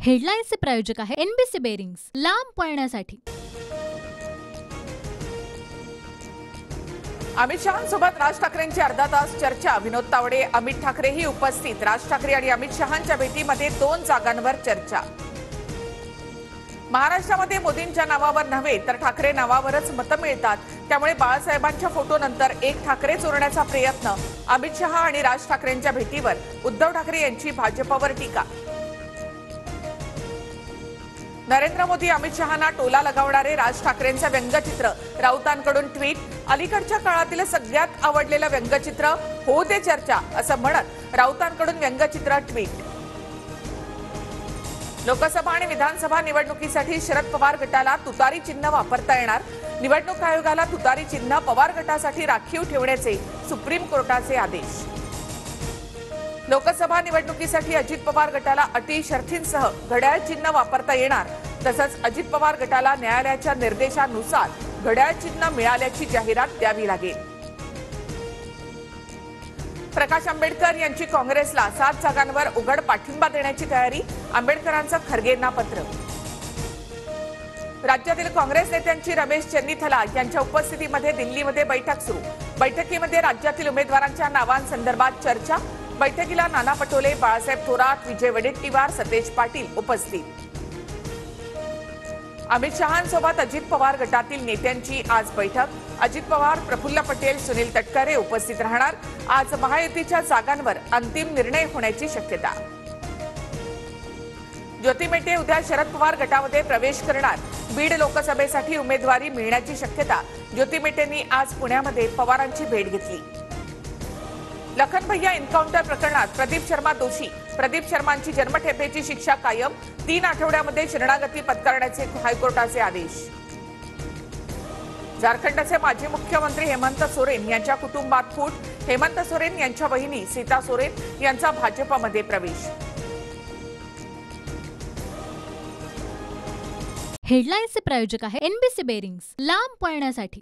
हेडलाईन्सचे प्रायोजक आहे NBC bearings, लांब पळण्यासाठी। अमित शहांसोबत राज ठाकरेंची अर्धा तास चर्चा। विनोद तावडे, अमित ठाकरेही उपस्थित। राज ठाकरे आणि अमित शहांच्या भेटीमध्ये 2 जागांवर चर्चा। महाराष्ट्रामध्ये मोदींच्या नावावर नव्हे तर ठाकरे नावावरच मतं मिळतात, त्यामुळे बाळासाहेबांच्या फोटोनंतर एक ठाकरे चोरण्याचा प्रयत्न। अमित शहा आणि राज ठाकरेंच्या भेटीवर उद्धव ठाकरे यांची भाजपवर टीका। नरेंद्र मोदी अमित शहांना टोला लगावणारे राज ठाकरेंचे व्यंगचित्र। राऊतांकडून ट्विट। अलीकडच्या काळातील सगळ्यात आवडलेलं व्यंगचित्र, हो दे चर्चा असं म्हणत राऊतांकडून व्यंगचित्र ट्विट। लोकसभा आणि विधानसभा निवडणुकीसाठी शरद पवार गटाला तुतारी चिन्ह वापरता येणार। निवडणूक आयोगाला तुतारी चिन्ह पवार गटासाठी राखीव ठेवण्याचे सुप्रीम कोर्टाचे आदेश। लोकसभा निवडणुकीसाठी अजित पवार गटाला अटी शर्थींसह घड्याळ चिन्ह वापरता येणार। तसंच अजित पवार गटाला न्यायालयाच्या निर्देशानुसार घड्याळ चिन्ह मिळाल्याची जाहिरात द्यावी लागेल। प्रकाश आंबेडकर यांची काँग्रेसला 7 जागांवर उघड पाठिंबा देण्याची तयारी। आंबेडकरांचं खरगेंना पत्र। राज्यातील काँग्रेस नेत्यांची रमेश चेन्नीथला यांच्या उपस्थितीमध्ये दिल्लीमध्ये बैठक सुरू। बैठकीमध्ये राज्यातील उमेदवारांच्या नावांसंदर्भात चर्चा। बैठकीला नाना पटोले, बाळासाहेब थोरात, विजय वडेट्टीवार, सतेज पाटील उपस्थित। अमित शहांसोबत अजित पवार गटातील नेत्यांची आज बैठक। अजित पवार, प्रफुल्ल पटेल, सुनील तटकरे उपस्थित राहणार। आज महायुतीच्या जागांवर अंतिम निर्णय होण्याची शक्यता। ज्योती मेटे उद्या शरद पवार गटामध्ये प्रवेश करणार। बीड लोकसभेसाठी उमेदवारी मिळण्याची शक्यता। ज्योती मेटेंनी आज पुण्यामध्ये पवारांची भेट घेतली। लखन भैया एन्काउंटर प्रकरणात प्रदीप शर्मा दोषी। प्रदीप शर्मांची जन्मठेपेची शिक्षा कायम। 3 आठवड्यामध्ये शरणागती पत्करण्याचे हायकोर्टाचे आदेश। झारखंडचे माजी मुख्यमंत्री हेमंत सोरेन यांच्या कुटुंबात फूट। हेमंत सोरेन यांच्या बहिणी सीता सोरेन यांचा भाजपमध्ये प्रवेश। हेडलाईन्सचे प्रायोजक आहे एनबीसी बेरिंग्स, लांब पळण्यासाठी।